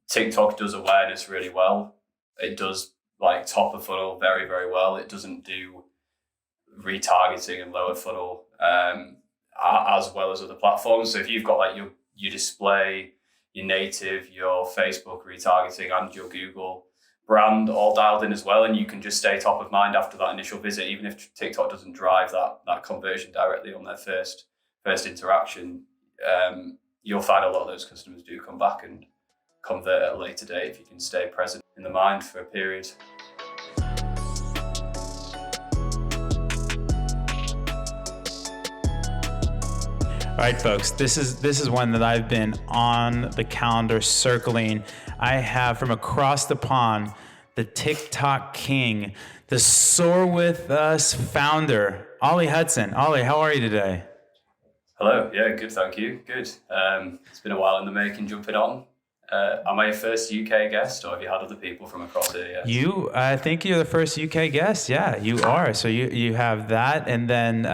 TikTok does awareness really well. It does like top of funnel very, very well. It doesn't do retargeting and lower funnel as well as other platforms. So if you've got like your display, your native, your Facebook retargeting, and your Google brand all dialed in as well, and you can just stay top of mind after that initial visit, even if TikTok doesn't drive that conversion directly on their first interaction, you'll find a lot of those customers do come back and convert at a later date if you can stay present in the mind for a period. All right, folks, this is one that I've been on the calendar circling. I have from across the pond, the TikTok king, the Soar With Us founder, Ollie Hudson. Ollie, how are you today? Hello, yeah, good, thank you, good. It's been a while in the making, jumping on. Am I your first UK guest, or have you had other people from across here yet? I think you're the first UK guest. Yeah, you are. So you have that, and then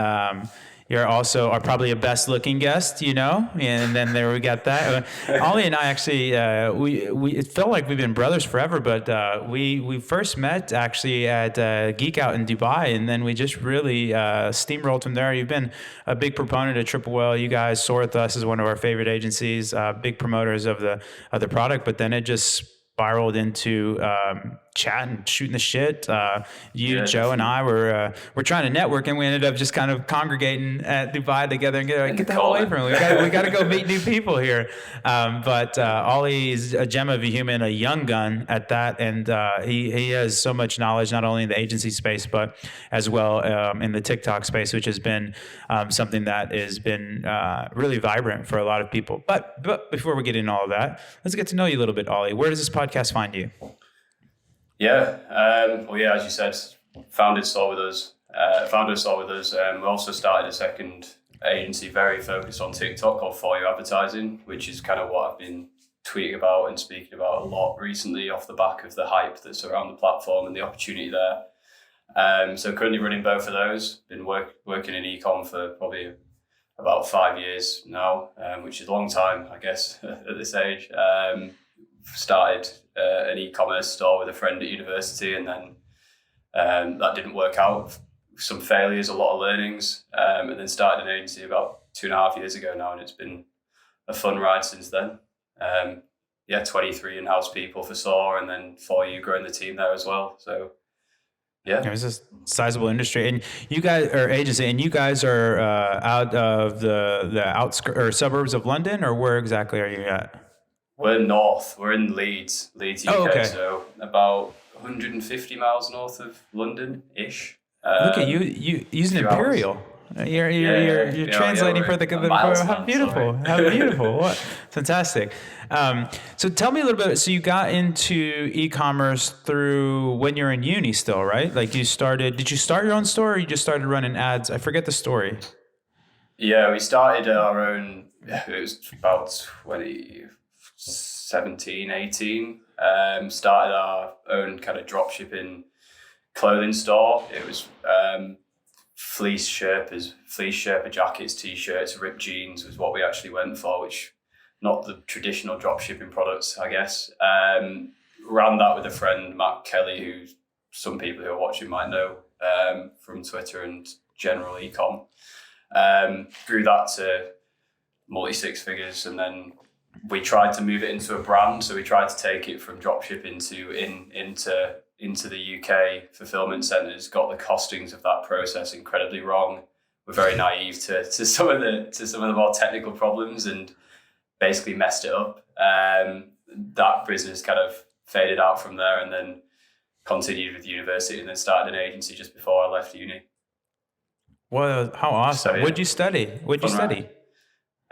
you're also are probably a best looking guest, and then there we got that. Ollie and I actually, we it felt like we've been brothers forever, but we first met actually at Geek Out in Dubai, and then we just really steamrolled from there. You've been a big proponent of Triple Whale. You guys, Soar With Us is one of our favorite agencies, big promoters of the product, but then it just spiraled into chatting, shooting the shit. Joe, and I were trying to network, and we ended up just kind of congregating at Dubai together and get the hell away from it. We got to go meet new people here. But Ollie is a gem of a human, a young gun at that, and he has so much knowledge, not only in the agency space, but as well in the TikTok space, which has been something that has been really vibrant for a lot of people. But before we get into all of that, let's get to know you a little bit, Ollie. Where does this podcast find you? Yeah, as you said, founded Soar With Us. We also started a second agency very focused on TikTok called For You Advertising, which is kind of what I've been tweeting about and speaking about a lot recently off the back of the hype that's around the platform and the opportunity there. So currently running both of those. Been working in ECOM for probably about 5 years now, which is a long time, I guess, at this age. Started an e-commerce store with a friend at university, and then that didn't work out. Some failures, a lot of learnings, and then started an agency about 2.5 years ago now, and it's been a fun ride since then. 23 in-house people for Soar, and then For You growing the team there as well. So yeah, it's a sizable industry, and you guys are agency, and you guys are out of the outskirts or suburbs of London, or where exactly are you at? We're north. We're in Leeds, UK. Oh, okay. So about 150 miles north of London-ish. Look at you using imperial. Hours. You're translating for the how beautiful, sorry. How beautiful. What fantastic. So tell me a little bit. So you got into e-commerce through when you're in uni still, right? Like did you start your own store, or you just started running ads? I forget the story. Yeah, we started our own. It was about 2017, 18. Started our own kind of drop shipping clothing store. It was fleece Sherpa jackets, t-shirts, ripped jeans was what we actually went for, which not the traditional drop shipping products, I guess. Ran that with a friend, Matt Kelly, who some people who are watching might know from Twitter and general ecom. Grew that to multi-six figures, and then we tried to move it into a brand. So we tried to take it from dropshipping into the UK fulfillment centres. Got the costings of that process incredibly wrong. We're very naive to some of the more technical problems, and basically messed it up. That business kind of faded out from there, and then continued with university, and then started an agency just before I left uni. Well, how awesome! So, yeah. What'd you study?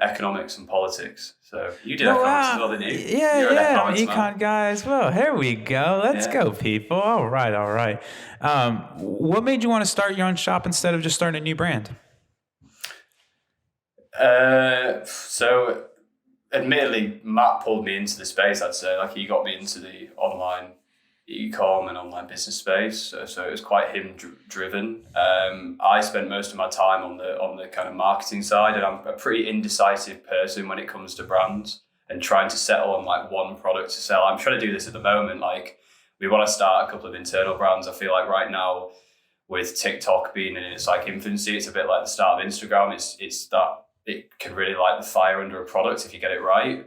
Economics and politics. So you did economics as well, didn't you? Yeah, I'm econ guy as well. Here we go. Let's go, people. All right. What made you want to start your own shop instead of just starting a new brand? So admittedly, Matt pulled me into the space, I'd say. Like, he got me into the online ecom and online business space, so it was quite him driven. I spent most of my time on the kind of marketing side, and I'm a pretty indecisive person when it comes to brands. and trying to settle on like one product to sell. I'm trying to do this at the moment. Like we want to start a couple of internal brands. I feel like right now with TikTok being in its like infancy, it's a bit like the start of Instagram. It's that it can really light the fire under a product if you get it right.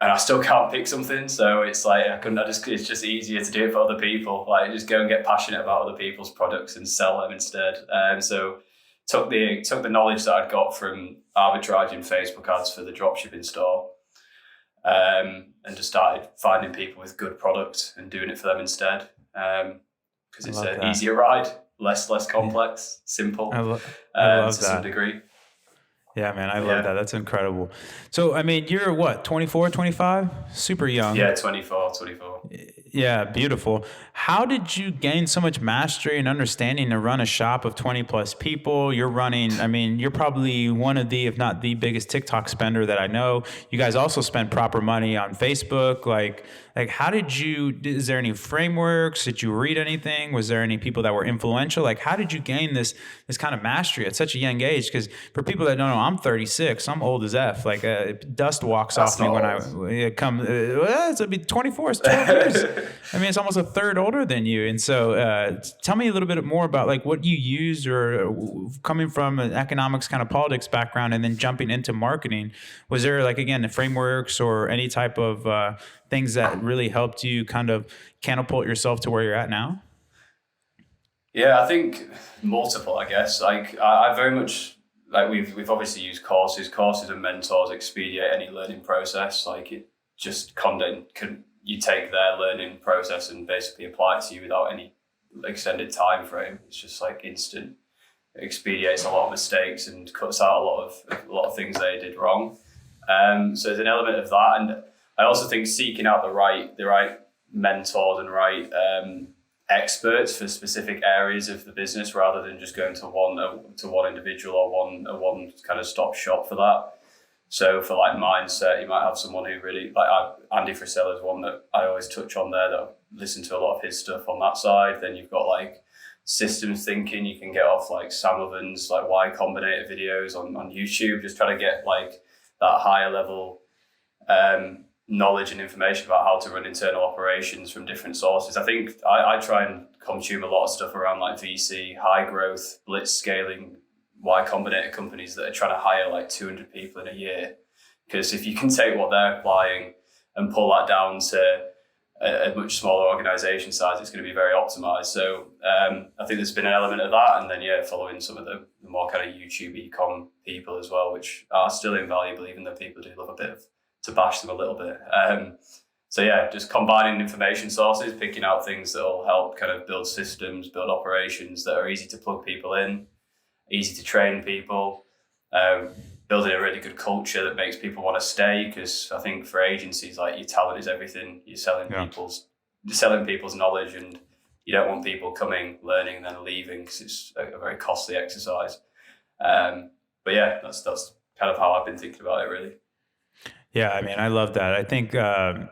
And I still can't pick something, so it's like it's just easier to do it for other people. Like just go and get passionate about other people's products and sell them instead. So took the knowledge that I'd got from arbitraging Facebook ads for the dropshipping store, and just started finding people with good products and doing it for them instead. Because it's an easier ride, less complex, simple. I love to that. some degree. Yeah, man, I love that. That's incredible. So, I mean, you're what, 24, 25? Super young. Yeah, 24. Yeah, beautiful. How did you gain so much mastery and understanding to run a shop of 20 plus people? You're probably one of the, if not the biggest TikTok spender that I know. You guys also spend proper money on Facebook. Like how is there any frameworks? Did you read anything? Was there any people that were influential? Like, how did you gain this kind of mastery at such a young age? Because for people that don't know, I'm 36. I'm old as F. Like dust walks off me when I come. It'll be 24. It's 12 years. I mean, it's almost a third older than you. And so tell me a little bit more about like what you used, or coming from an economics kind of politics background and then jumping into marketing. Was there like, again, the frameworks or any type of things that really helped you kind of catapult yourself to where you're at now? Yeah, I think multiple, I guess. Like I very much, like we've obviously used courses and mentors expedite any learning process. Like it just you take their learning process and basically apply it to you without any extended time frame. It's just like instant. It expedites a lot of mistakes and cuts out a lot of things they did wrong. So there's an element of that, and I also think seeking out the right mentors and right experts for specific areas of the business, rather than just going to one individual or one kind of stop shop for that. So for like mindset, you might have someone who really Andy Frisell is one that I always touch on there, that I listen to a lot of his stuff on that side. Then you've got like systems thinking. You can get off like Sam Ovens, like Y Combinator videos on YouTube, just trying to get like that higher level knowledge and information about how to run internal operations from different sources. I think I try and consume a lot of stuff around like VC, high growth, blitz scaling, Y Combinator companies that are trying to hire like 200 people in a year. Because if you can take what they're applying and pull that down to a much smaller organization size, it's going to be very optimized. So I think there's been an element of that. And then, following some of the more kind of YouTube ecom people as well, which are still invaluable, even though people do love a bit of to bash them a little bit. Just combining information sources, picking out things that will help kind of build systems, build operations that are easy to plug people in, easy to train people, building a really good culture that makes people want to stay. Because I think for agencies, like, your talent is everything. You're selling people's knowledge, and you don't want people coming, learning, and then leaving, because it's a very costly exercise. That's kind of how I've been thinking about it, really. Yeah, I mean, I love that. I think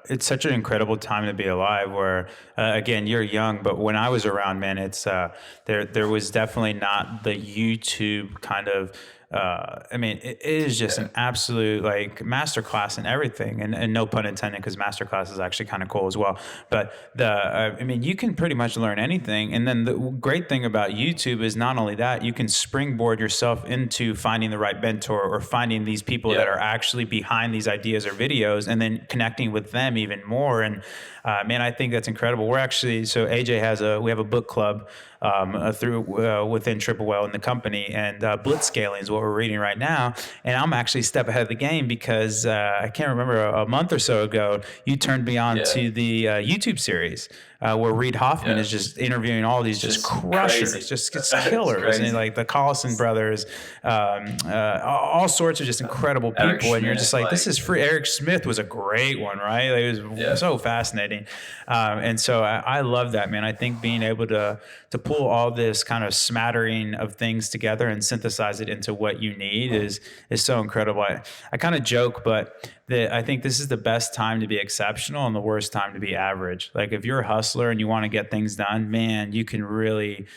it's such an incredible time to be alive where, again, you're young, but when I was around, man, it's there was definitely not the YouTube kind of, it is just an absolute like masterclass in everything, and no pun intended, because masterclass is actually kind of cool as well. But you can pretty much learn anything. And then the great thing about YouTube is not only that, you can springboard yourself into finding the right mentor, or finding these people that are actually behind these ideas or videos, and then connecting with them even more. And I think that's incredible. We're actually, so AJ we have a book club within Triple Well in the company, and blitz scaling is what we're reading right now. And I'm actually a step ahead of the game, because I can't remember, a month or so ago, you turned me on to the YouTube series where Reid Hoffman is just interviewing all these just crushers, crazy. Just killers, and like the Collison brothers, all sorts of just incredible people. Eric and Schmidt, you're just like, this is free. Eric Smith was a great one, right? Like, it was so fascinating. And so I love that, man. I think being able to pull all this kind of smattering of things together and synthesize it into what you need is so incredible. I kind of joke, but that I think this is the best time to be exceptional and the worst time to be average. Like if you're a hustler and you want to get things done, man, you can really,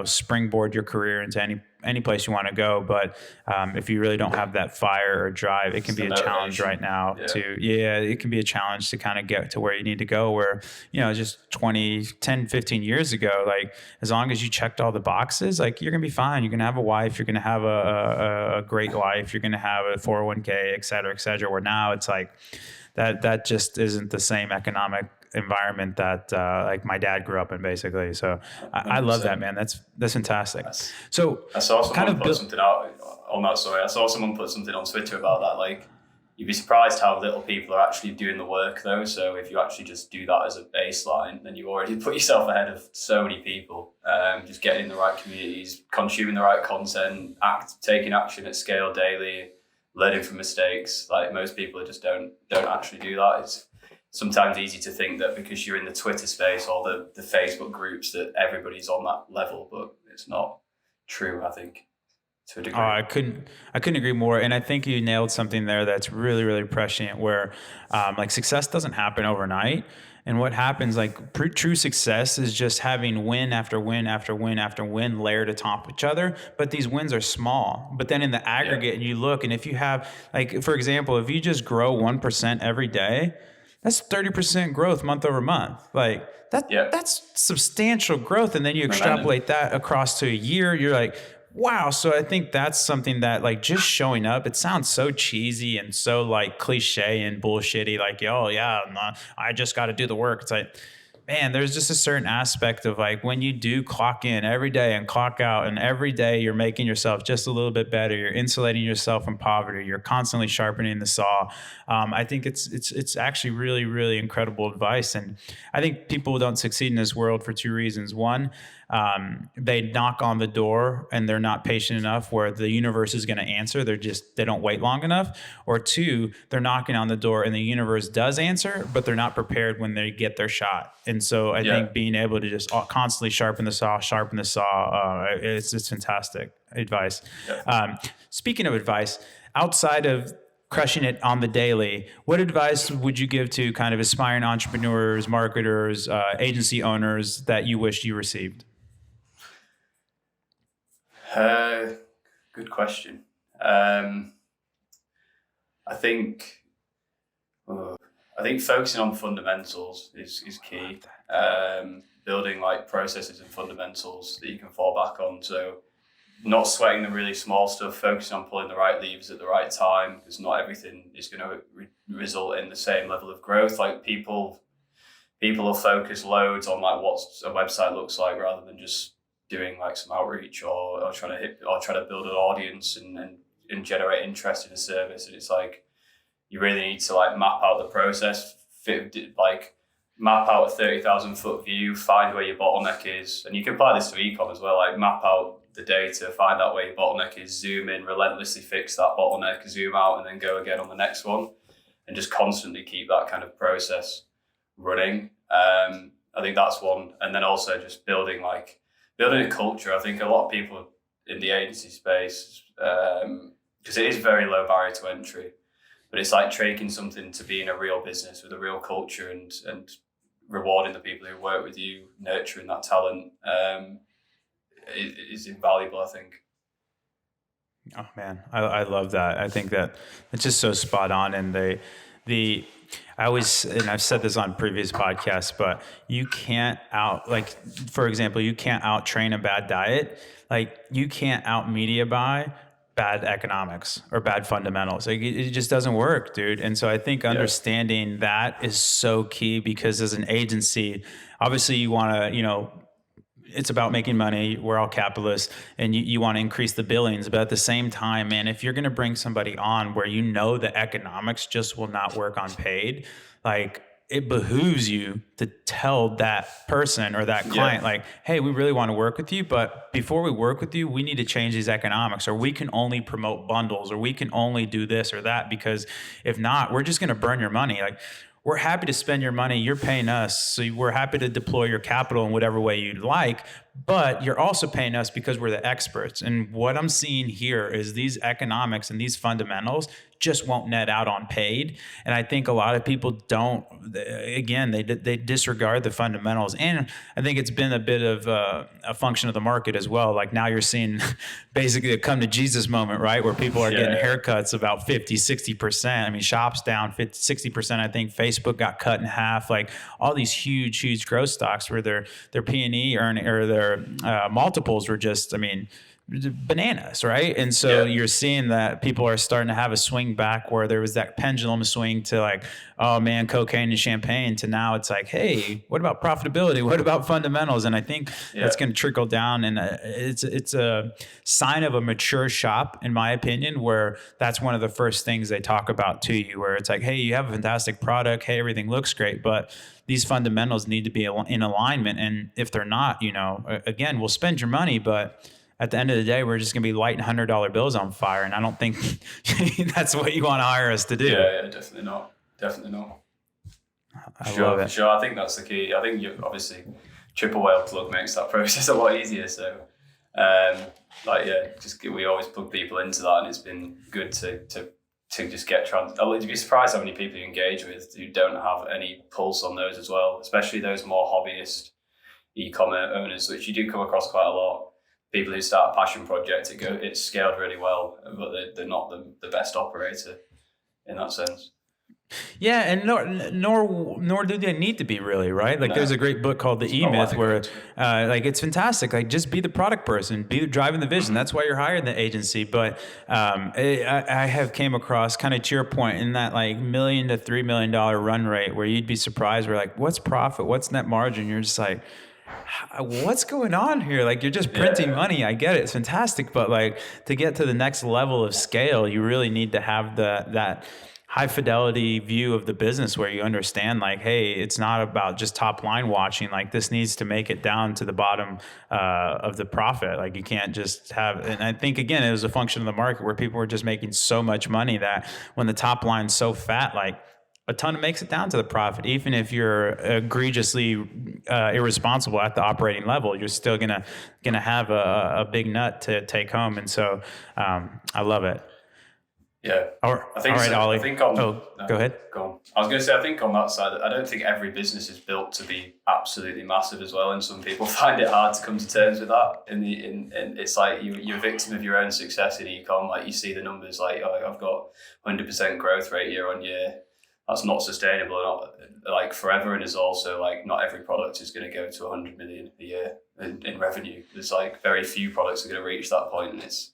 springboard your career into any place you want to go. But if you really don't have that fire or drive, it can be a challenge right now it can be a challenge to kind of get to where you need to go, where, just 10, 15 years ago, like as long as you checked all the boxes, like you're going to be fine. You're going to have a wife, you're going to have a great life, you're going to have a 401k, et cetera, where now it's like that just isn't the same economic environment that like my dad grew up in, basically. So I love that, man. That's fantastic. So I saw someone put something out on that. Sorry, I saw someone put something on Twitter about that. Like, you'd be surprised how little people are actually doing the work, though. So if you actually just do that as a baseline, then you already put yourself ahead of so many people. Just getting in the right communities, consuming the right content, taking action at scale daily, learning from mistakes. Like most people just don't actually do that. It's sometimes easy to think that because you're in the Twitter space or the Facebook groups that everybody's on that level, but it's not true, I think, to a degree. I couldn't agree more. And I think you nailed something there that's really, really prescient, where like success doesn't happen overnight. And what happens, like true success is just having win after win after win after win layered atop each other. But these wins are small. But then in the aggregate, you look, and if you have, like, for example, if you just grow 1% every day, that's 30% growth month over month. Like that's substantial growth. And then you extrapolate that across to a year, you're like, wow. So I think that's something that, like, just showing up, it sounds so cheesy and so like cliche and bullshitty, like, I just got to do the work. It's like, man, there's just a certain aspect of like when you do clock in every day and clock out, and every day you're making yourself just a little bit better. You're insulating yourself from poverty. You're constantly sharpening the saw. I think it's actually really, really incredible advice. And I think people don't succeed in this world for two reasons. One, they knock on the door and they're not patient enough where the universe is going to answer. They don't wait long enough. Or two, they're knocking on the door and the universe does answer, but they're not prepared when they get their shot. And so I think being able to just constantly sharpen the saw, it's fantastic advice. Yeah. Speaking of advice, outside of crushing it on the daily, what advice would you give to kind of aspiring entrepreneurs, marketers, agency owners that you wish you received? Good question. I think focusing on fundamentals is key. Building like processes and fundamentals that you can fall back on. So not sweating the really small stuff, focusing on pulling the right levers at the right time, because not everything is going to result in the same level of growth. Like people will focus loads on like what a website looks like rather than just doing like some outreach or trying to build an audience and generate interest in a service. And it's like you really need to like map out the process, map out a 30,000 foot view, find where your bottleneck is. And you can apply this to ECOM as well, like map out the data, find out where your bottleneck is, zoom in, relentlessly fix that bottleneck, zoom out, and then go again on the next one, and just constantly keep that kind of process running. I think that's one. And then also just building a culture. I think a lot of people in the agency space, because it is very low barrier to entry, but it's like taking something to being a real business with a real culture and rewarding the people who work with you, nurturing that talent, is invaluable, I think. Oh man, I love that. I think that it's just so spot on. And I always, and I've said this on previous podcasts, but you can't for example, you can't out train a bad diet. Like you can't out media buy bad economics or bad fundamentals. Like it just doesn't work, dude. And so I think understanding that is so key, because as an agency, obviously you want to, it's about making money. We're all capitalists, and you want to increase the billings. But at the same time, man, if you're going to bring somebody on where the economics just will not work on paid, like it behooves you to tell that person or that client, like, hey, we really want to work with you, but before we work with you, we need to change these economics, or we can only promote bundles, or we can only do this or that, because if not, we're just going to burn your money. Like, we're happy to spend your money. You're paying us. So we're happy to deploy your capital in whatever way you'd like, but you're also paying us because we're the experts. And what I'm seeing here is these economics and these fundamentals just won't net out on paid. And I think a lot of people don't, again, they disregard the fundamentals. And I think it's been a bit of a function of the market as well. Like now you're seeing basically a come to Jesus moment, right? Where people are getting haircuts about 50, 60%. I mean, shops down 50, 60%. I think Facebook got cut in half. Like all these huge growth stocks where their P&E earning or their multiples were just, I mean, bananas, right? And so you're seeing that people are starting to have a swing back where there was that pendulum swing to like, oh man, cocaine and champagne, to now it's like, hey, what about profitability? What about fundamentals? And I think that's going to trickle down, and it's a sign of a mature shop, in my opinion, where that's one of the first things they talk about to you, where it's like, hey, you have a fantastic product, hey, everything looks great, but these fundamentals need to be in alignment. And if they're not, again, we'll spend your money, but at the end of the day, we're just going to be lighting $100 bills on fire. And I don't think that's what you want to hire us to do. Yeah, definitely not. Definitely not. I love it. Sure, I think that's the key. I think you obviously triple whale plug makes that process a lot easier. So, we always plug people into that, and it's been good to just get you'd be surprised how many people you engage with who don't have any pulse on those as well, especially those more hobbyist e-commerce owners, which you do come across quite a lot. People who start a passion project, it's scaled really well, but they're not the best operator in that sense. Yeah, and nor do they need to be, really, right? Like there's a great book called The E-Myth where it's fantastic. Like just be the product person, be driving the vision. That's why you're hiring the agency. But I have came across, kind of to your point, in that like $1 million to $3 million run rate where you'd be surprised. We're like, what's profit? What's net margin? You're just like, what's going on here? Like you're just printing money. I get it. It's fantastic. But like to get to the next level of scale, you really need to have that high fidelity view of the business where you understand like, hey, it's not about just top line watching. Like this needs to make it down to the bottom of the profit. Like you can't just have, and I think again, it was a function of the market where people were just making so much money that when the top line's so fat, like a ton makes it down to the profit. Even if you're egregiously irresponsible at the operating level, you're still gonna have a big nut to take home. And so I love it. Yeah. All right, Ollie. Go ahead. Go on. I was going to say, I think on that side, I don't think every business is built to be absolutely massive as well, and some people find it hard to come to terms with that. And it's like you're a victim of your own success in ecom. Like you see the numbers, like I've got 100% growth rate year on year. That's not sustainable, not like forever, and is also like not every product is going to go to 100 million a year in revenue. There's like very few products are going to reach that point, and it's.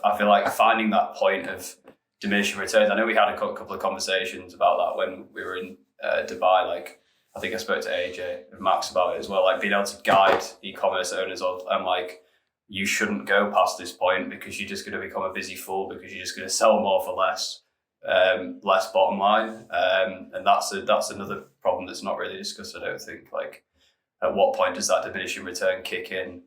I feel like finding that point of diminishing returns. I know we had a couple of conversations about that when we were in Dubai. Like I think I spoke to AJ and Max about it as well. Like being able to guide e-commerce owners on like you shouldn't go past this point because you're just going to become a busy fool because you're just going to sell more for less bottom line. And that's another problem that's not really discussed. I don't think. Like at what point does that diminishing return kick in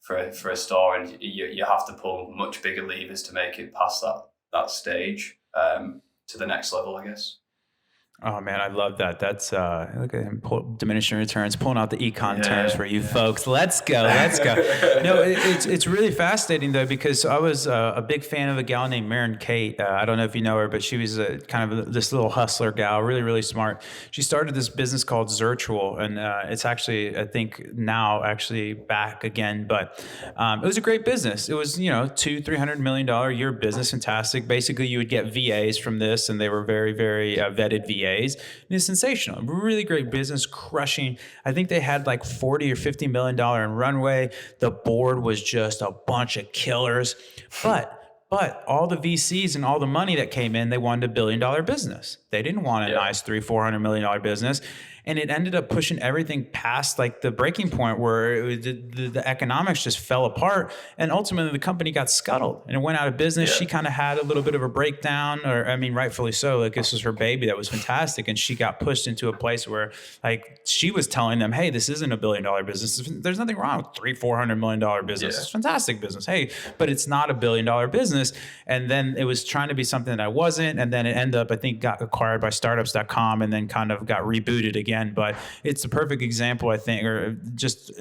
for a store, and you have to pull much bigger levers to make it past that stage to the next level, I guess. Oh man, I love that. That's look at him diminishing returns, pulling out the econ terms for you folks. Let's go. No, it's really fascinating though, because I was a big fan of a gal named Maren Kate. I don't know if you know her, but she was kind of this little hustler gal, really smart. She started this business called Zirtual, and it's actually, I think now actually back again, but it was a great business. It was $200-300 million a year business, fantastic. Basically, you would get VAs from this, and they were very vetted VAs. And it's sensational. Really great business, crushing. I think they had like $40 or $50 million in runway. The board was just a bunch of killers. But all the VCs and all the money that came in, they wanted $1 billion business. They didn't want a nice $300-400 million business. And it ended up pushing everything past like the breaking point where the economics just fell apart. And ultimately the company got scuttled and it went out of business. Yeah. She kind of had a little bit of a breakdown, or I mean, rightfully so. Like this was her baby. That was fantastic. And she got pushed into a place where like she was telling them, hey, this isn't $1 billion business. There's nothing wrong with $300-400 million business. Yeah. It's fantastic business. Hey, but it's not $1 billion business. And then it was trying to be something that I wasn't. And then it ended up, I think, got acquired by startups.com and then kind of got rebooted again. But it's the perfect example, I think, or just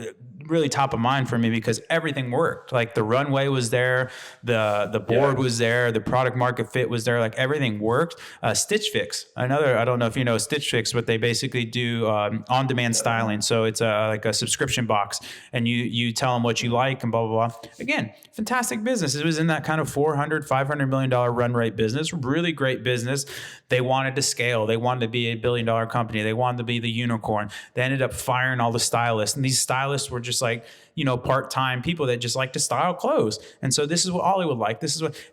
really top of mind for me because everything worked. Like the runway was there, the board was there, the product market fit was there, like everything worked. Stitch Fix, I don't know if you know Stitch Fix, but they basically do on-demand styling. So it's like a subscription box, and you tell them what you like and blah, blah, blah. Again, fantastic business. It was in that kind of $400-500 million run rate business, really great business. They wanted to scale. They wanted to be a $1 billion company. They wanted to be the unicorn. They ended up firing all the stylists, and these stylists were just like, part-time people that just like to style clothes. And so this is what Ollie would like.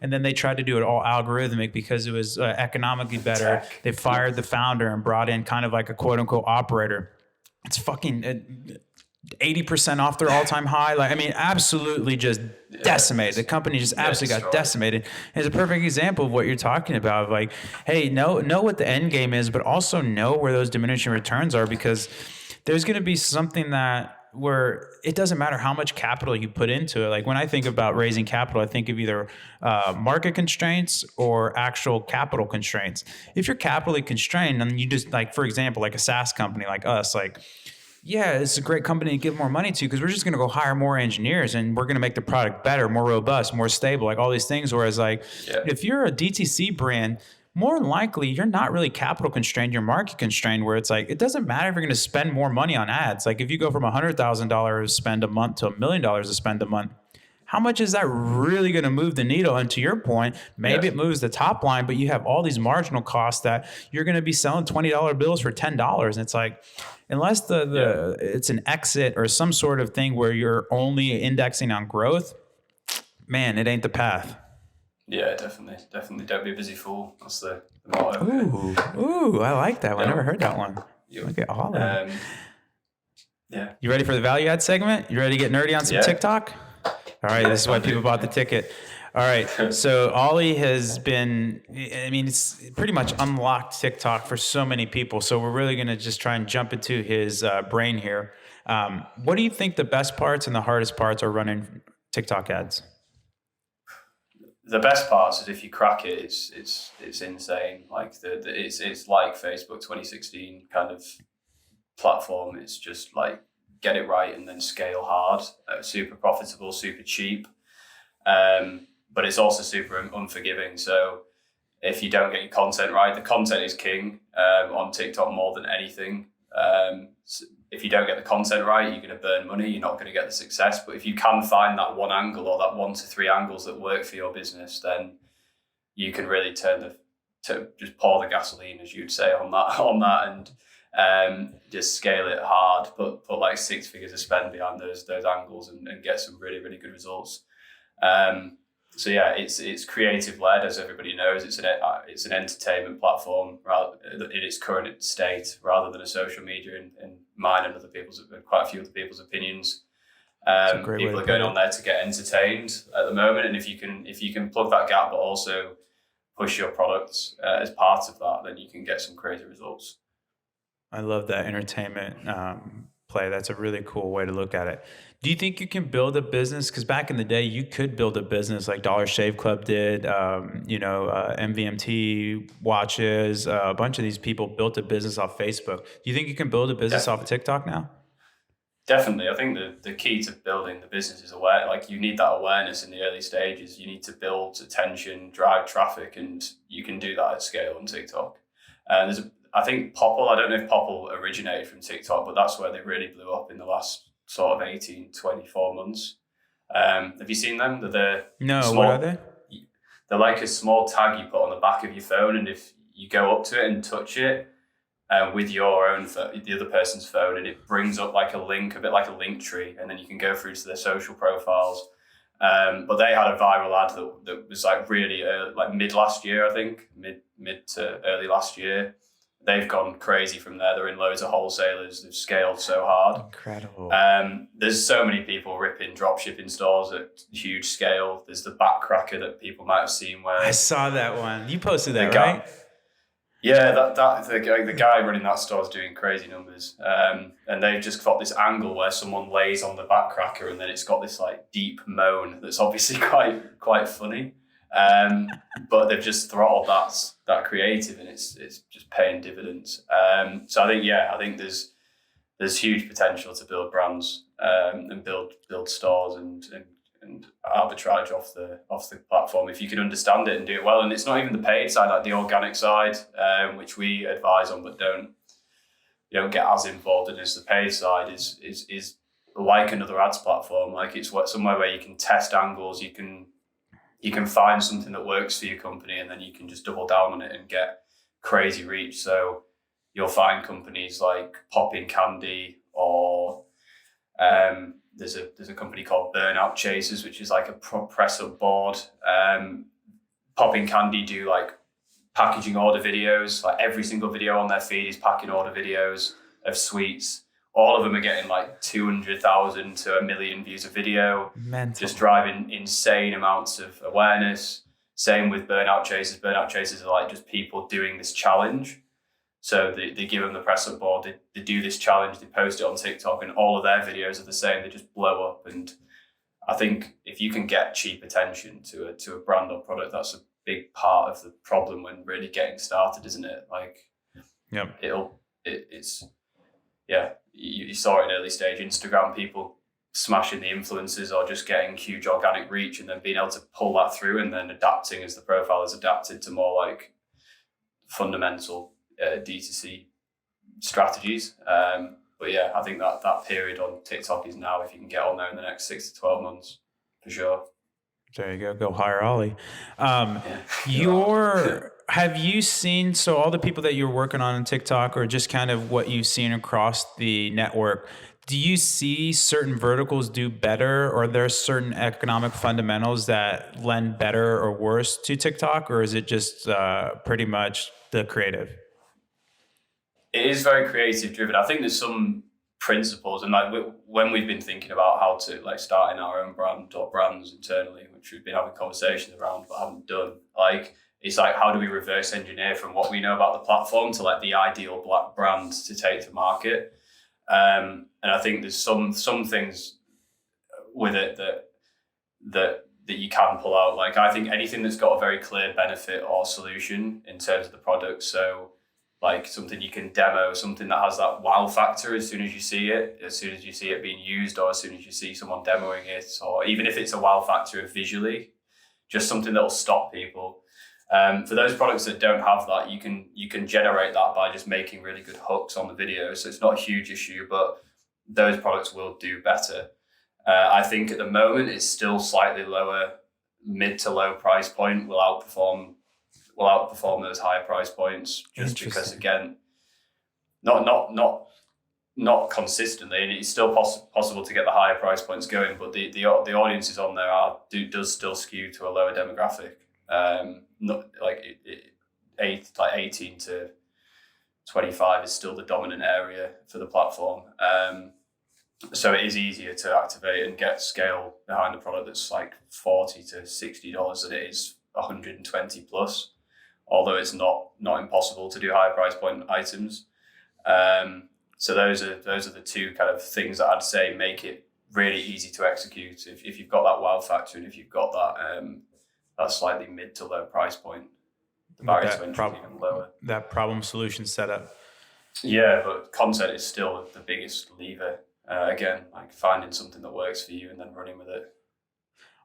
And then they tried to do it all algorithmic because it was economically better. They fired the founder and brought in kind of like a quote unquote operator. It's fucking 80% off their all-time high. Like, I mean, absolutely just decimated. The company just absolutely got decimated. And it's a perfect example of what you're talking about. Like, hey, know what the end game is, but also know where those diminishing returns are, because there's going to be something where it doesn't matter how much capital you put into it. Like when I think about raising capital, I think of either market constraints or actual capital constraints. If you're capitally constrained, then you just, like, for example, like a SaaS company like us, like, yeah, it's a great company to give more money to because we're just going to go hire more engineers and we're going to make the product better, more robust, more stable, like all these things. Whereas like if you're a DTC brand, more than likely you're not really capital constrained, you're market constrained, where it's like, it doesn't matter if you're going to spend more money on ads. Like if you go from $100,000 spend a month to $1 million to spend a month, how much is that really going to move the needle? And to your point, maybe it moves the top line, but you have all these marginal costs that you're going to be selling $20 bills for $10. And it's like, unless it's an exit or some sort of thing where you're only indexing on growth, man, it ain't the path. Yeah, definitely. Don't be a busy fool. That's the motto. Ooh, I like that one. I never heard that one. Look at all that. You ready for the value add segment? You ready to get nerdy on some TikTok? All right, this is why people bought the ticket. All right, so Ollie has been, it's pretty much unlocked TikTok for so many people. So we're really going to just try and jump into his brain here. What do you think the best parts and the hardest parts are running TikTok ads? The best parts is if you crack it, it's insane. Like it's like Facebook 2016 kind of platform. It's just like get it right and then scale hard. Super profitable, super cheap. But it's also super unforgiving. So if you don't get your content right, the content is king on TikTok more than anything. So if you don't get the content right, you're going to burn money. You're not going to get the success. But if you can find that one angle or that 1 to 3 angles that work for your business, then you can really just pour the gasoline, as you'd say, on that and just scale it hard. Put like 6 figures of spend behind those angles and get some really, really good results. So yeah, it's creative led, as everybody knows. It's an entertainment platform in its current state, rather than a social media in mine and quite a few other people's opinions. People are going on there to get entertained at the moment, and if you can plug that gap, but also push your products as part of that, then you can get some crazy results. I love that entertainment play. That's a really cool way to look at it. Do you think you can build a business? Because back in the day, you could build a business like Dollar Shave Club did. MVMT watches. A bunch of these people built a business off Facebook. Do you think you can build a business off of TikTok now? Definitely. I think the key to building the business is you need that awareness in the early stages. You need to build attention, drive traffic, and you can do that at scale on TikTok. I think Popple, I don't know if Popple originated from TikTok, but that's where they really blew up in the last sort of 18, 24 months. Have you seen them? No, what are they? They're like a small tag you put on the back of your phone, and if you go up to it and touch it with your own the other person's phone, and it brings up like a link, a bit like a link tree, and then you can go through to their social profiles. But they had a viral ad that was like really like mid last year, I think, mid to early last year. They've gone crazy from there. They're in loads of wholesalers. They've scaled so hard. Incredible. There's so many people ripping dropshipping stores at huge scale. There's the backcracker that people might have seen where I saw that one. You posted that, right? Yeah, the guy running that store is doing crazy numbers. And they've just got this angle where someone lays on the backcracker and then it's got this like deep moan that's obviously quite funny. But they've just throttled that creative, and it's just paying dividends. So I think there's there's huge potential to build brands and build stores and arbitrage off the platform if you can understand it and do it well. And it's not even the paid side, like the organic side, which we advise on, but don't get as involved in as the paid side is like another ads platform. Like it's somewhere where you can test angles, you can find something that works for your company, and then you can just double down on it and get crazy reach. So you'll find companies like Popping Candy, or there's a company called Burnout Chasers, which is like a press up board. Popping Candy do like packaging order videos. Like every single video on their feed is packing order videos of sweets. All of them are getting like 200,000 to 1 million views a video. Mental. Just driving insane amounts of awareness. Same with Burnout Chasers. Burnout Chasers are like just people doing this challenge. So they give them the press up board, they do this challenge, they post it on TikTok, and all of their videos are the same. They just blow up. And I think if you can get cheap attention to a brand or product, that's a big part of the problem when really getting started, isn't it? Like, yep. You saw it in early stage Instagram, people smashing the influencers or just getting huge organic reach, and then being able to pull that through and then adapting as the profile is adapted to more like fundamental D2C strategies. But yeah, I think that period on TikTok is now, if you can get on there in the next 6 to 12 months, for sure. There you go. Go hire Ollie. Have you seen, so all the people that you're working on TikTok, or just kind of what you've seen across the network, do you see certain verticals do better, or are there certain economic fundamentals that lend better or worse to TikTok, or is it just pretty much the creative? It is very creative driven. I think there's some principles, and like when we've been thinking about how to like starting our own brand or brands internally, which we've been having conversations around but haven't done, like it's like, how do we reverse engineer from what we know about the platform to like the ideal black brand to take to market? And I think there's some things with it that you can pull out. Like I think anything that's got a very clear benefit or solution in terms of the product, so like something you can demo, something that has that wow factor as soon as you see it being used, or as soon as you see someone demoing it, or even if it's a wow factor of visually, just something that will stop people. For those products that don't have that, you can generate that by just making really good hooks on the video. So it's not a huge issue, but those products will do better. I think at the moment it's still slightly lower, mid to low price point will outperform those higher price points, just because again, not consistently, and it's still possible to get the higher price points going, but the audiences on there does still skew to a lower demographic. Not like 18 to 25 is still the dominant area for the platform. So it is easier to activate and get scale behind a product that's like $40 to $60 than it is 120 plus. Although it's not impossible to do higher price point items. So those are the two kind of things that I'd say make it really easy to execute. If you've got that wow factor, and if you've got that slightly mid to low price point, the barrier to entry is even lower. That problem solution setup. Yeah, but content is still the biggest lever. Again, like finding something that works for you and then running with it.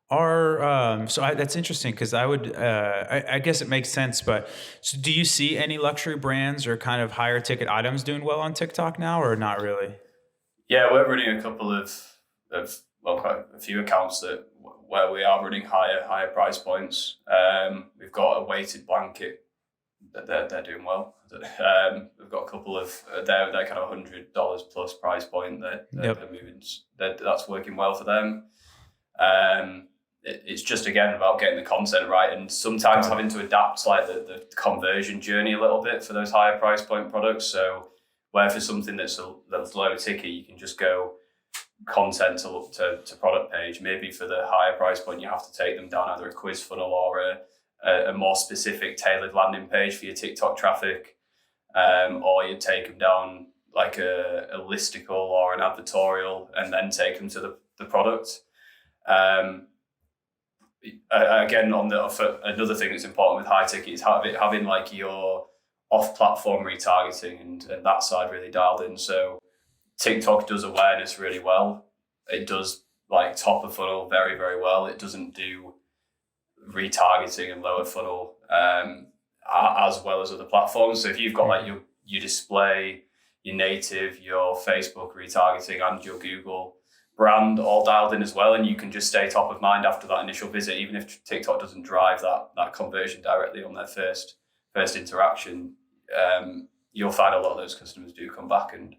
That's interesting, because I guess it makes sense, but so do you see any luxury brands or kind of higher ticket items doing well on TikTok now, or not really? Yeah, we're running a couple of quite a few accounts where we are running higher price points. We've got a weighted blanket that they're doing well. We've got a couple of they're kind of $100 plus price point that they're moving. That's working well for them. It's just again about getting the content right, and sometimes having to adapt like the conversion journey a little bit for those higher price point products. So where for something that's low ticket, you can just go content to product page. Maybe for the higher price point, you have to take them down either a quiz funnel or a more specific tailored landing page for your TikTok traffic, or you take them down like a listicle or an advertorial and then take them to the product. Again, another thing that's important with high ticket is having like your off-platform retargeting and that side really dialed in. So TikTok does awareness really well. It does like top of funnel very, very well. It doesn't do retargeting and lower funnel as well as other platforms. So if you've got like your display, your native, your Facebook retargeting, and your Google brand all dialed in as well, and you can just stay top of mind after that initial visit, even if TikTok doesn't drive that conversion directly on their first interaction, you'll find a lot of those customers do come back and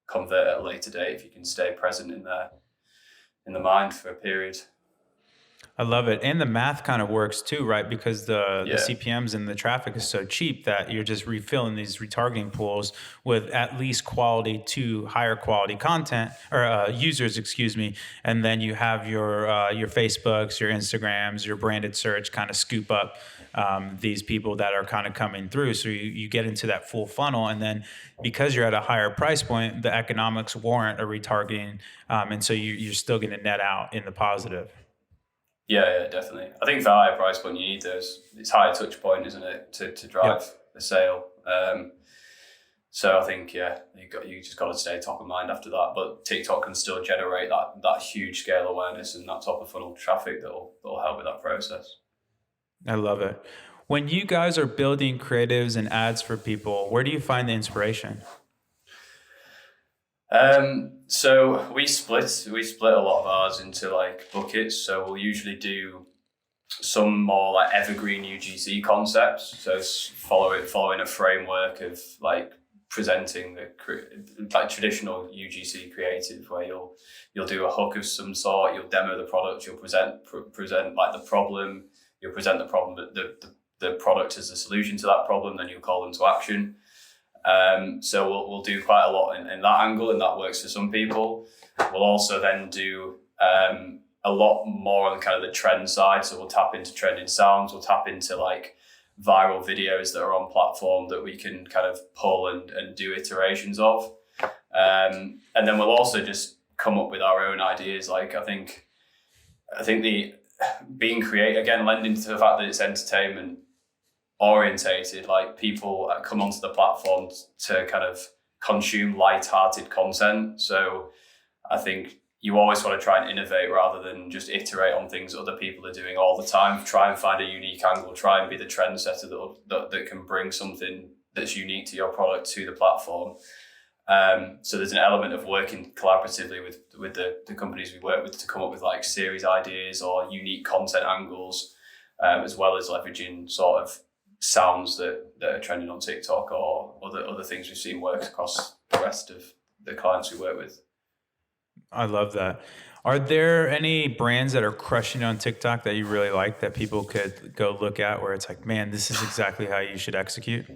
convert at a later date if you can stay present in the mind for a period. I love it. And the math kind of works too, right? Because the CPMs and the traffic is so cheap that you're just refilling these retargeting pools with at least quality to higher quality content or users, excuse me. And then you have your Facebooks, your Instagrams, your branded search kind of scoop up these people that are kind of coming through. So you get into that full funnel. And then because you're at a higher price point, the economics warrant a retargeting. And so you're still going to net out in the positive. Yeah, definitely. I think for a higher price point, you need those. It's higher touch point, isn't it, to drive the sale. So I think you just got to stay top of mind after that. But TikTok can still generate that huge scale awareness and that top of funnel traffic that'll help with that process. I love it. When you guys are building creatives and ads for people, where do you find the inspiration? So we split a lot of ours into like buckets. So we'll usually do some more like evergreen UGC concepts. So following a framework of like presenting the like traditional UGC creative, where you'll do a hook of some sort, you'll demo the product, you'll present like the problem, you'll present the problem, the product as a solution to that problem, then you'll call them to action. So we'll do quite a lot in that angle, and that works for some people. We'll also then do a lot more on kind of the trend side. So we'll tap into trending sounds, we'll tap into like viral videos that are on platform that we can kind of pull and do iterations of. And then we'll also just come up with our own ideas. Like I think the being creative, again, lending to the fact that it's entertainment orientated, like people come onto the platform to kind of consume light-hearted content. So I think you always want to try and innovate rather than just iterate on things other people are doing all the time. Try and find a unique angle, try and be the trendsetter that can bring something that's unique to your product to the platform. So there's an element of working collaboratively with the companies we work with to come up with like series ideas or unique content angles, as well as leveraging sort of sounds that are trending on TikTok or other things we've seen work across the rest of the clients we work with. I love that. Are there any brands that are crushing on TikTok that you really like that people could go look at where it's like, man, this is exactly how you should execute?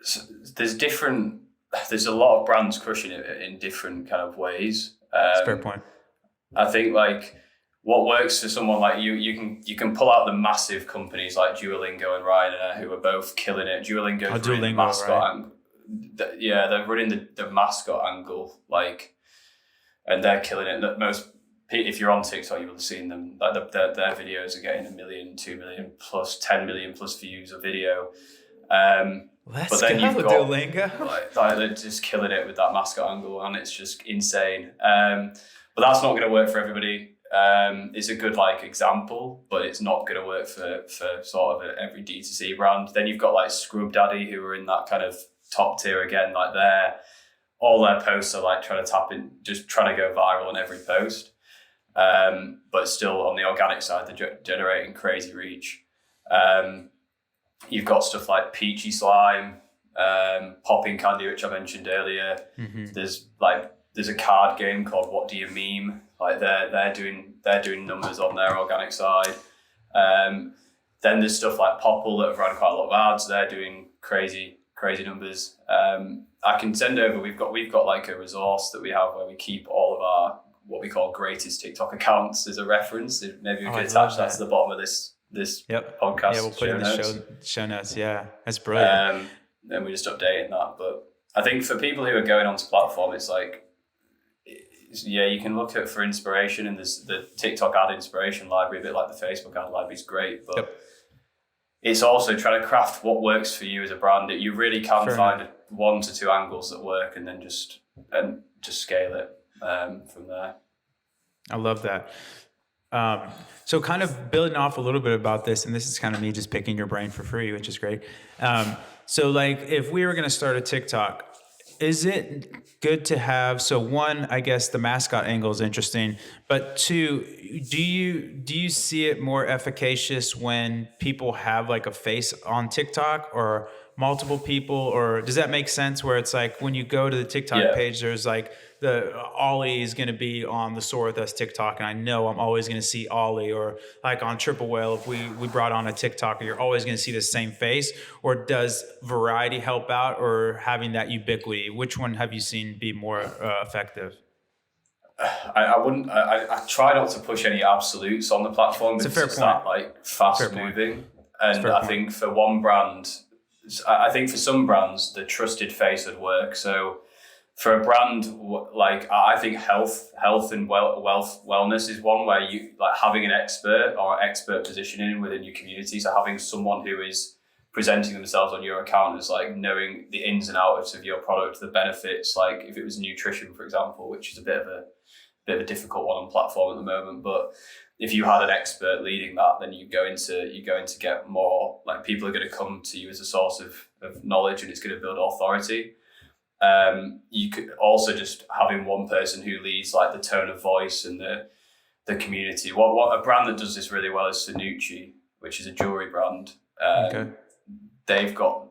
So there's a lot of brands crushing it in different kind of ways. That's a fair point. I think like what works for someone like you can pull out the massive companies like Duolingo and Ryanair who are both killing it. Duolingo's running the mascot angle. Yeah, they're running the mascot angle, like, and they're killing it. Most, if you're on TikTok, you will have seen them. Like their videos are getting 1 million, 2 million plus, 10 million plus views a video. Let's go, Duolingo. Like they're just killing it with that mascot angle, and it's just insane. But that's not going to work for everybody. It's a good like example, but it's not going to work for sort of every D2C brand. Then you've got like Scrub Daddy, who are in that kind of top tier again. Like all their posts are like trying to tap in, just trying to go viral on every post. But still on the organic side, they're generating crazy reach. You've got stuff like Peachy Slime, Popping Candy, which I mentioned earlier. Mm-hmm. There's a card game called What Do You Meme? Like they're doing numbers on their organic side. Then there's stuff like Popple that have run quite a lot of ads. They're doing crazy numbers. I can send over. We've got like a resource that we have where we keep all of our what we call greatest TikTok accounts as a reference. Maybe we can attach that to the bottom of this podcast. Yeah, we'll put it in the show notes. Yeah, that's brilliant. Then we're just updating that. But I think for people who are going onto platform, it's like, you can look at for inspiration, and there's the TikTok ad inspiration library, a bit like the Facebook ad library is great, but it's also trying to craft what works for you as a brand. That you really can find 1 to 2 angles that work, and then just just scale it from there. I love that. So kind of building off a little bit about this, and this is kind of me just picking your brain for free, which is great. So like if we were going to start a TikTok, is it good to have, so one, I guess the mascot angle is interesting, but two, do you see it more efficacious when people have like a face on TikTok or multiple people, or does that make sense where it's like when you go to the TikTok page, there's like the Ollie is going to be on the Soar With Us TikTok, and I know I'm always going to see Ollie, or like on Triple Whale, if we brought on a TikToker, you're always going to see the same face, or does variety help out, or having that ubiquity? Which one have you seen be more effective? I try not to push any absolutes on the platform because it's that like fast moving. And I think for one brand, I think for some brands, the trusted face would work. So for a brand, like I think health and wellness is one where you like having an expert or expert positioning within your community. So having someone who is presenting themselves on your account as like knowing the ins and outs of your product, the benefits, like if it was nutrition, for example, which is a bit of a difficult one on platform at the moment. But if you had an expert leading that, then you're going to get more, like people are going to come to you as a source of knowledge, and it's going to build authority. You could also just having one person who leads like the tone of voice and the community. What a brand that does this really well is Sanucci, which is a jewelry brand. They've got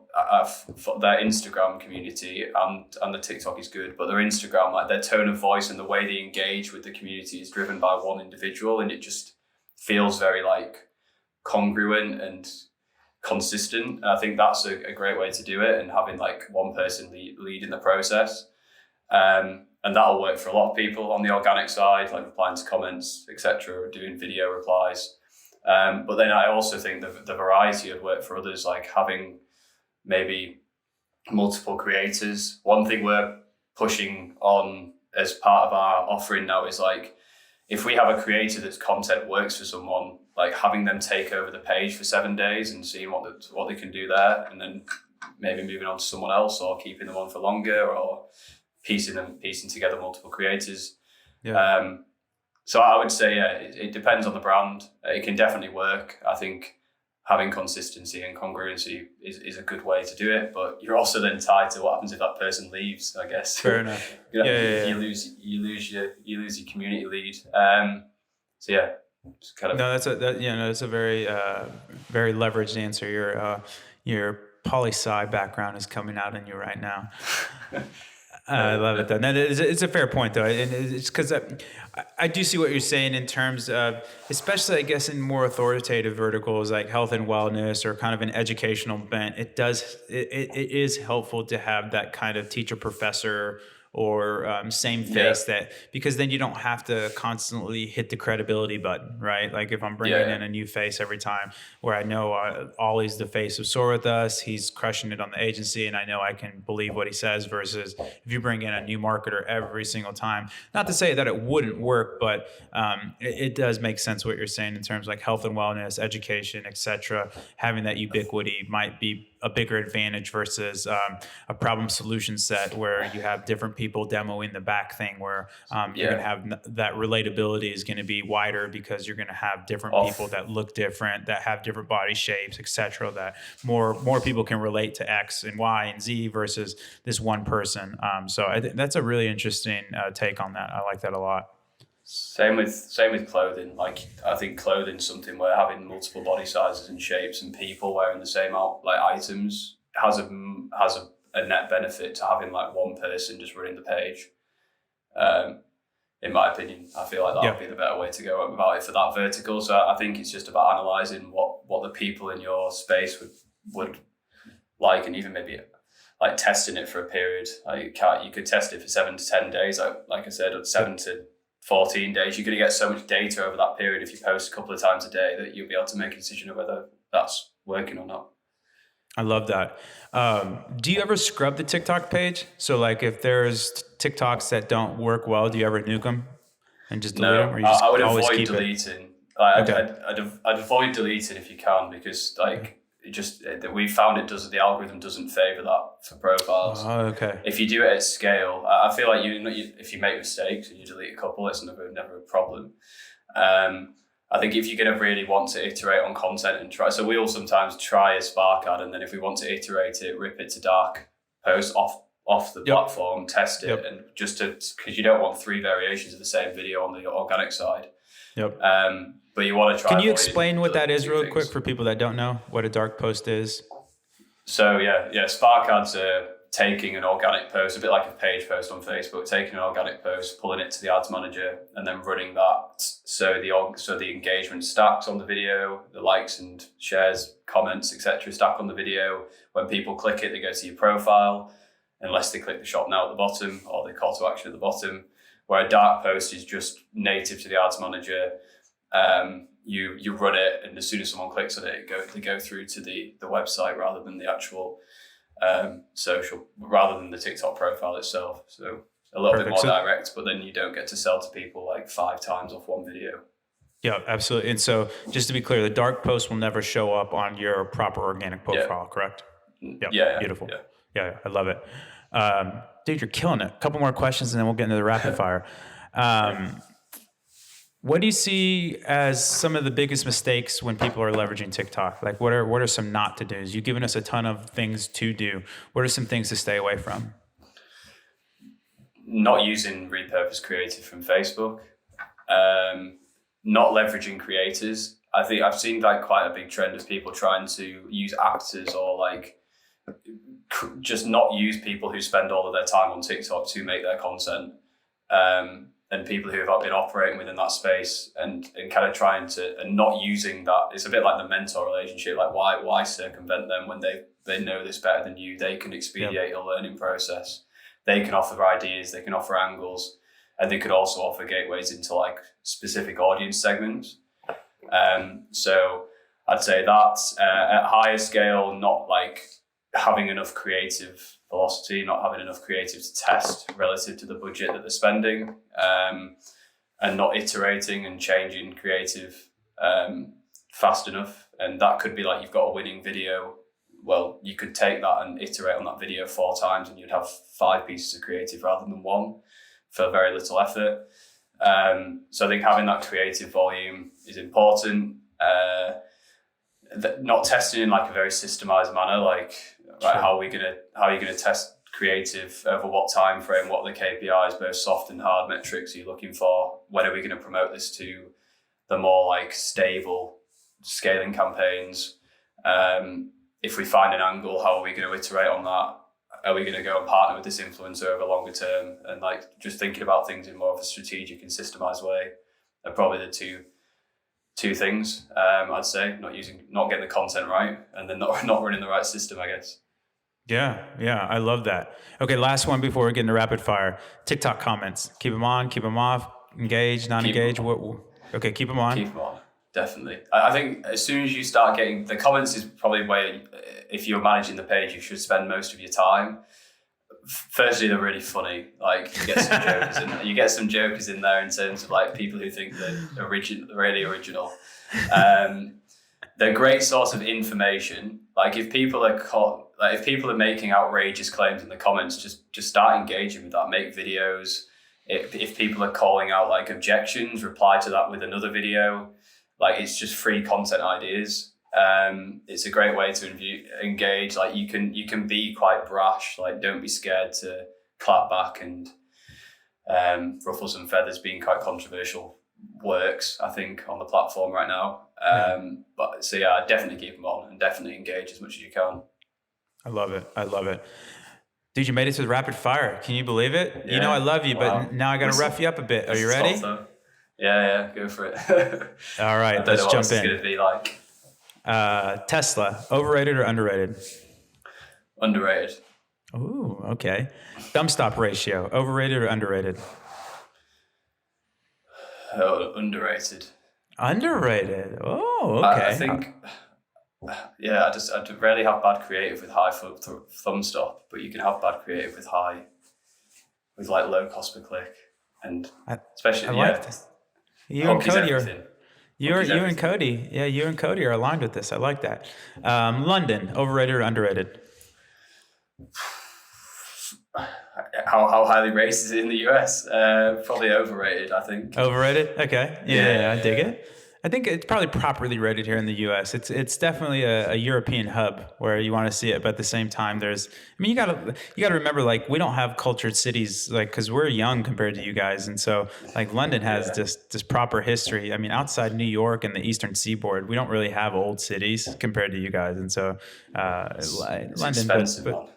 their Instagram community and the TikTok is good, but their Instagram, like their tone of voice and the way they engage with the community is driven by one individual, and it just feels very like congruent and consistent. And I think that's a great way to do it, and having like one person lead in the process. And that'll work for a lot of people on the organic side, like replying to comments, etc., or doing video replies. But then I also think the variety would work for others, like having maybe multiple creators. One thing we're pushing on as part of our offering now is like, if we have a creator that's content works for someone, like having them take over the page for 7 days and seeing what they can do there, and then maybe moving on to someone else, or keeping them on for longer, or piecing together multiple creators. So I would say, it depends on the brand. It can definitely work. I think having consistency and congruency is a good way to do it, but you're also then tied to what happens if that person leaves, I guess. Fair enough. You lose your community lead. So yeah, it's kind of. No, that's a very very leveraged answer. Your poli-sci background is coming out in you right now. I love it though. No, it's a fair point though, and it's because I do see what you're saying in terms of, especially I guess in more authoritative verticals like health and wellness or kind of an educational bent. It is helpful to have that kind of teacher professor or same face, that because then you don't have to constantly hit the credibility button, right? Like if I'm bringing in a new face every time, where I know Ollie's the face of Soar With Us, he's crushing it on the agency, and I know I can believe what he says, versus if you bring in a new marketer every single time. Not to say that it wouldn't work, but it does make sense what you're saying in terms of like health and wellness, education, etc. Having that ubiquity might be a bigger advantage versus a problem solution set where you have different people demoing the back thing, where you're going to have that relatability is going to be wider because you're going to have different people that look different, that have different body shapes, etc. That more people can relate to X and Y and Z versus this one person. So I think that's a really interesting take on that. I like that a lot. Same with clothing. Like I think clothing's something where having multiple body sizes and shapes and people wearing the same items has a net benefit to having like one person just running the page. In my opinion, I feel like that would be the better way to go about it for that vertical. So I think it's just about analysing what the people in your space would like, and even maybe like testing it for a period. Like you could test it for 7 to 10 days. Like I said, 7 to 14 days, you're going to get so much data over that period if you post a couple of times a day that you'll be able to make a decision of whether that's working or not. I love that. Do you ever scrub the TikTok page? So like if there's TikToks that don't work well, do you ever nuke them and just delete them? Or you just I would avoid deleting. I'd avoid deleting if you can, because like we found the algorithm doesn't favor that for profiles. Oh, okay. If you do it at scale, I feel like if you make mistakes and you delete a couple, it's never a problem. I think if you're going to really want to iterate on content and try, so we all sometimes try a Spark ad, and then if we want to iterate it, rip it to dark, post off the platform, test it, and because you don't want 3 variations of the same video on the organic side. Yep. But you want to try. Can you explain what that is real quick for people that don't know what a dark post is? So Spark ads are taking an organic post, a bit like a page post on Facebook, taking an organic post, pulling it to the ads manager, and then running that so the engagement stacks on the video, the likes and shares, comments, etc. stack on the video. When people click it, they go to your profile, unless they click the shop now at the bottom or the call to action at the bottom. Where a dark post is just native to the ads manager. You run it, and as soon as someone clicks on it, they go through to the website rather than the actual social, rather than the TikTok profile itself. So a little bit more direct, but then you don't get to sell to people like 5 times off one video. Yeah, absolutely. And so just to be clear, the dark post will never show up on your proper organic profile, correct? Yeah. Beautiful. Yeah, I love it. Dude, you're killing it. A couple more questions and then we'll get into the rapid fire. What do you see as some of the biggest mistakes when people are leveraging TikTok? Like what are some not to do's? You've given us a ton of things to do. What are some things to stay away from? Not using repurposed creative from Facebook. Not leveraging creators. I think I've seen like quite a big trend of people trying to use actors or like just not use people who spend all of their time on TikTok to make their content. And people who have been operating within that space and kind of trying to, and not using that. It's a bit like the mentor relationship. Like why circumvent them when they know this better than you? They can expedite your learning process. They can offer ideas, they can offer angles, and they could also offer gateways into like specific audience segments. So I'd say that at higher scale, not like having enough creative velocity, not having enough creative to test relative to the budget that they're spending, and not iterating and changing creative fast enough. And that could be like you've got a winning video. Well, you could take that and iterate on that video 4 times and you'd have 5 pieces of creative rather than 1 for very little effort. So I think having that creative volume is important. Not testing in like a very systemized manner, like how are you gonna test creative over what time frame, what are the KPIs, both soft and hard metrics are you looking for? When are we going to promote this to the more like stable scaling campaigns? If we find an angle, how are we going to iterate on that? Are we going to go and partner with this influencer over longer term? And like just thinking about things in more of a strategic and systemized way are probably the two things. I'd say not getting the content right, and then not running the right system, I guess. Yeah, I love that. Okay, last one before we get into rapid fire. TikTok comments. Keep them on, keep them off, engage, not engage. Okay, keep them on. Keep them on, definitely. I think as soon as you start getting the comments is probably where, if you're managing the page, you should spend most of your time. Firstly, they're really funny. Like you get some jokers in there in terms of like people who think they're really original. They're a great source of information. Like if people are making outrageous claims in the comments, just start engaging with that. Make videos. If people are calling out like objections, reply to that with another video. Like it's just free content ideas. It's a great way to engage. Like you can be quite brash. Like don't be scared to clap back and ruffle some feathers. Being quite controversial works, I think, on the platform right now. But so yeah, definitely keep them on and definitely engage as much as you can. I love it. Dude, you made it to the rapid fire. Can you believe it? Yeah. You know I love you, but now I got to rough you up a bit. Are you ready? Yeah, go for it. All right, let's jump in. It's going to be like. Tesla, overrated or underrated? Underrated. Ooh, okay. Thumb stop ratio, overrated or underrated? Underrated. Underrated. Oh, okay. I think, yeah, I rarely have bad creative with high thumb stop, but you can have bad creative with like low cost per click, and especially I like this. You You and everything. Cody, yeah, you and Cody are aligned with this. I like that. London, overrated or underrated? How highly rated is it in the US? Probably overrated, I think. Overrated? Okay. Yeah, I dig Yeah. it. I think it's probably properly rated here in the U.S. It's definitely a European hub where you want to see it, but at the same time, you gotta remember, like, we don't have cultured cities, like, because we're young compared to you guys, and so like London has Yeah. this proper history. I mean, outside New York and the Eastern Seaboard, we don't really have old cities compared to you guys, and so It's London, expensive, but man.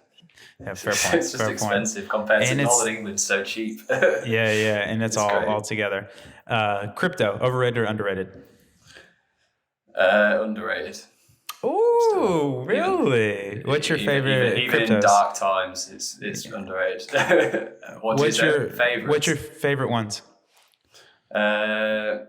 yeah, fair point, It's just fair point. expensive compared to And it's Northern England. So cheap. yeah, and it's all Great. together. Crypto, overrated or underrated? Underrated. Ooh, really? What's your favorite Even in cryptos? dark times, it's underrated. What's your favorite? What's your favorite ones? I'm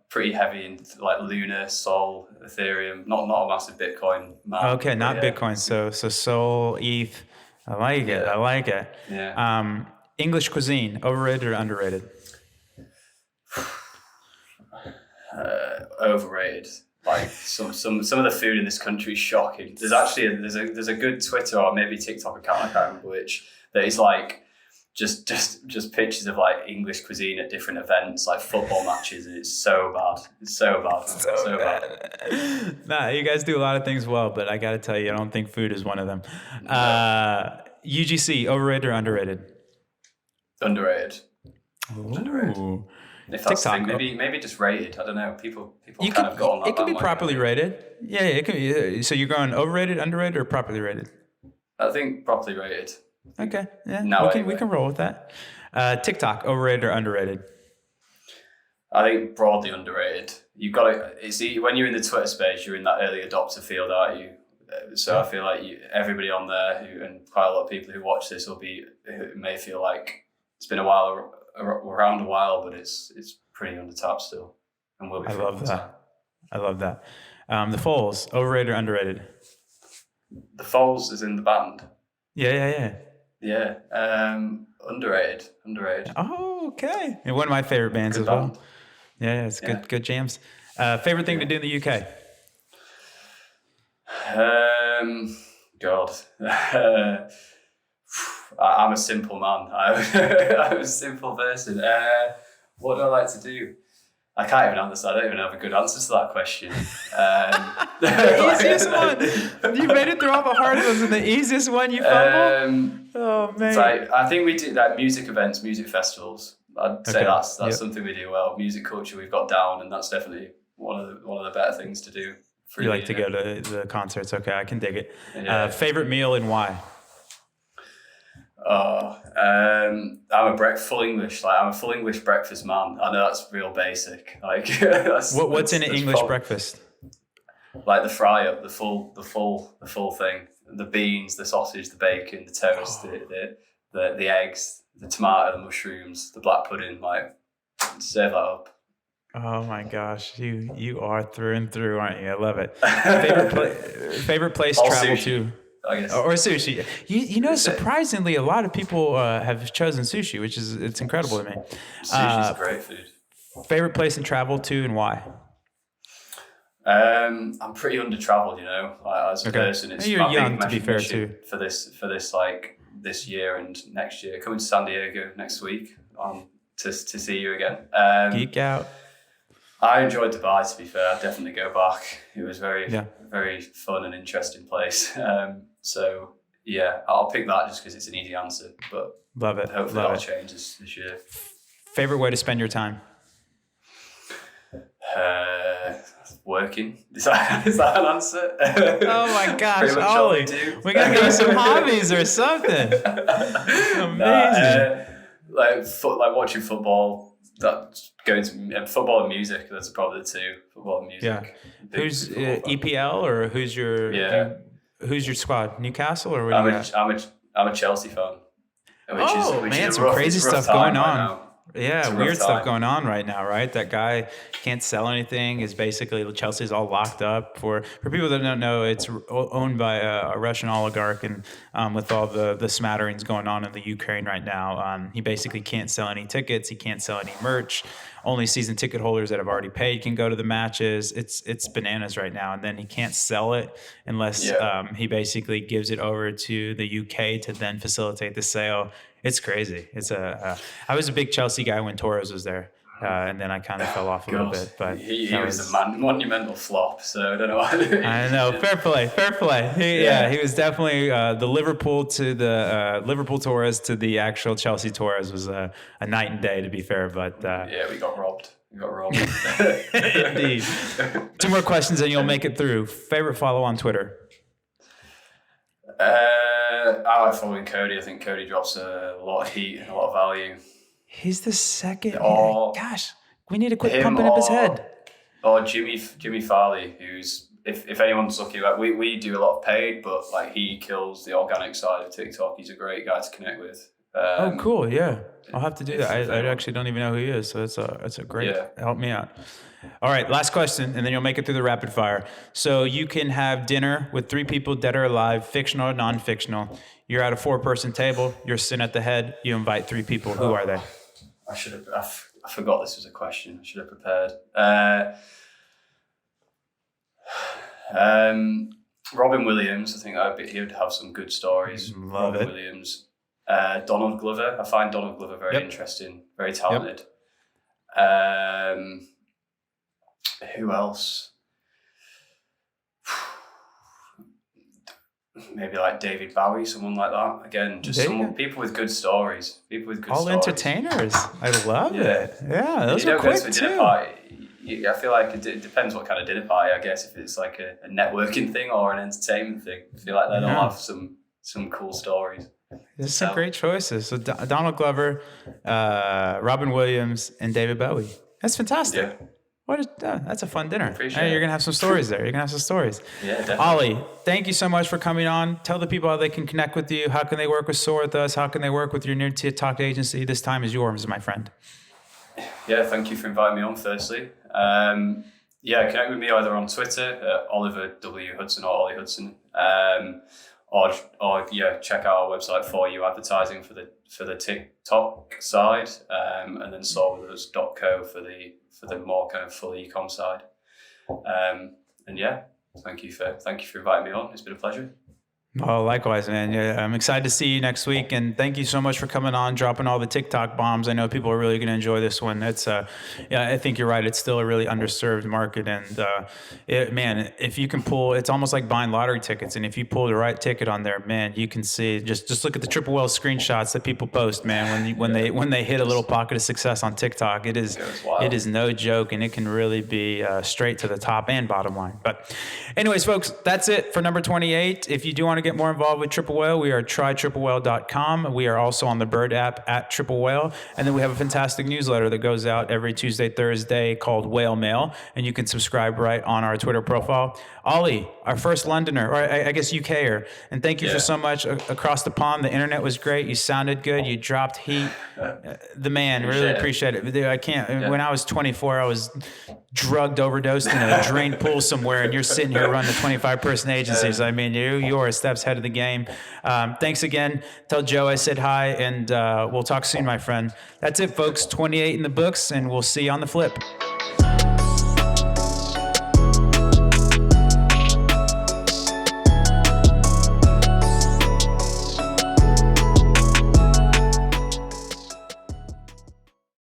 pretty heavy in like Luna, Sol, Ethereum. Not a massive Bitcoin man. Okay, not yeah. Bitcoin. So Sol, ETH. I like it. Yeah. I like it. Yeah. English cuisine, overrated or underrated? Overrated. Like some of the food in this country is shocking. There's actually there's a good Twitter or maybe TikTok account, I can't remember which, that is like just pictures of like English cuisine at different events, like football matches, and it's so bad. It's so bad. So bad. Nah, you guys do a lot of things well, but I got to tell you, I don't think food is one of them. UGC, overrated or underrated? Underrated. Underrated. Ooh. If that's the TikTok. thing, maybe just rated. I don't know. People You kind of got on that. it could be bandwagon. properly rated. Yeah, it could be. So you're going overrated, underrated, or properly rated? I think properly rated. Okay, yeah, No, we anyway. can roll with that. TikTok, overrated or underrated? I think broadly underrated. You've got to. When you're in the Twitter space, you're in that early adopter field, aren't you? So I feel like everybody on there, and quite a lot of people who watch this who may feel like it's been around a while, but it's pretty under tap still, and will be. I for a love long that. time. I love that. The Foals, overrated or underrated? The Foals is in the band. Yeah. Yeah. Underrated. Oh, okay. And one of my favorite bands Good as well. band. Yeah, it's good jams. Favorite thing to do in the UK? God. I'm a simple man. I'm a simple person. What do I like to do? I can't even answer. I don't even have a good answer to that question. The easiest one. You made it through all the hard ones, and the easiest one you fumbled. Oh man. So I think we do like music events, music festivals. I'd say Okay. that's something we do well. Music culture we've got down, and that's definitely one of the better things to do. You like to go to the concerts? Okay, I can dig it. Yeah. Favorite meal and why? I'm a full English. Like I'm a full English breakfast man. I know that's real basic. Like What's in an English breakfast? Like the fry up, the full thing. The beans, the sausage, the bacon, the toast, the eggs, the tomato, the mushrooms, the black pudding. Like serve that up. Oh my gosh, you are through and through, aren't you? I love it. Favorite place to All travel sushi, to? I guess. Or sushi. You know, surprisingly, a lot of people have chosen sushi, which is it's incredible to me. Sushi's great food. Favorite place to travel to and why? I'm pretty under-traveled, you know. Like, as a person, it's You're my young, big to be fair, mission too. for this like this year and next year. Coming to San Diego next week to see you again. Geek out. I enjoyed Dubai. To be fair, I'd definitely go back. It was very fun and interesting place. So yeah, I'll pick that just because it's an easy answer. But Love it. hopefully that'll change this year. Favorite way to spend your time? Working. Is that an answer? Oh my gosh, Pretty much all Ollie, do. we gotta give you some hobbies or something. Amazing. Like watching football. Going to football and music. That's probably the two. Football and music. Yeah. Who's EPL or who's your squad? Newcastle or what? I'm a Chelsea fan. Which is some crazy stuff going on. Now. Yeah, weird stuff going on right now, right? That guy can't sell anything. Is basically Chelsea's all locked up. For people that don't know, it's owned by a Russian oligarch, and with all the smatterings going on in the Ukraine right now, he basically can't sell any tickets. He can't sell any merch. only season ticket holders that have already paid can go to the matches. It's bananas right now. And then he can't sell it unless he basically gives it over to the UK to then facilitate the sale. It's crazy. I was a big Chelsea guy when Torres was there. And then I kind of fell off a little bit, but he was a monumental flop. So I don't know. I know. Fair play. He was definitely the Liverpool Torres to the actual Chelsea Torres was a night and day, to be fair. But we got robbed. Indeed. 2 more questions, and you'll make it through. Favorite follow on Twitter? I like following Cody. I think Cody drops a lot of heat and a lot of value. He's the second. Gosh, we need to quit pumping up his head. Or Jimmy Farley, who's if anyone's looking, like we do a lot of paid, but like he kills the organic side of TikTok. He's a great guy to connect with. Oh, cool! Yeah, I'll have to do that. I actually don't even know who he is, so it's a great. Help me out. All right, last question, and then you'll make it through the rapid fire. So you can have dinner with 3 people, dead or alive, fictional or non-fictional. You're at a 4-person table. You're sitting at the head. You invite 3 people. Who are they? I forgot this was a question. I should have prepared. Robin Williams, I think he would have some good stories. Robin Williams. Donald Glover. I find Donald Glover very interesting, very talented. Who else? Maybe like David Bowie, someone like that. Again, just people with good stories. All entertainers. I love it. Yeah, those are quick too. I feel like it depends what kind of dinner party. I guess if it's like a networking thing or an entertainment thing, I feel like they'll have some cool stories. There's some great choices. So Donald Glover, Robin Williams, and David Bowie. That's fantastic. Yeah. That's a fun dinner. You're going to have some stories there. Yeah, definitely. Ollie, thank you so much for coming on. Tell the people how they can connect with you. How can they work with Soar with us? How can they work with your new TikTok agency? This time is yours, my friend. Yeah, thank you for inviting me on, firstly. Connect with me either on Twitter, Oliver W. Hudson or Ollie Hudson. Or check out our website for you advertising for the TikTok side, and then soarwithus.co for the more kind of full ecom side. Thank you for inviting me on. It's been a pleasure. Oh, likewise, man. Yeah, I'm excited to see you next week, and thank you so much for coming on, dropping all the TikTok bombs. I know people are really going to enjoy this one. It's, I think you're right. It's still a really underserved market, and if you can pull, it's almost like buying lottery tickets. And if you pull the right ticket on there, man, you can see. Just look at the Triple Well screenshots that people post, man. When they hit a little pocket of success on TikTok, it is no joke, and it can really be straight to the top and bottom line. But, anyways, folks, that's it for number 28. If you do want to get more involved with Triple Whale, we are trytriplewhale.com. We are also on the Bird app at Triple Whale. And then we have a fantastic newsletter that goes out every Tuesday, Thursday called Whale Mail. And you can subscribe right on our Twitter profile. Ollie, our first Londoner, or I guess UKer. And thank you for so much across the pond. The internet was great. You sounded good. You dropped heat. The man, really appreciate it. I can't, when I was 24, I was drugged, overdosed in a drained pool somewhere, and you're sitting here running a 25-person agency. So, I mean, you are steps ahead of the game. Thanks again. Tell Joe I said hi, and we'll talk soon, my friend. That's it, folks. 28 in the books, and we'll see you on the flip.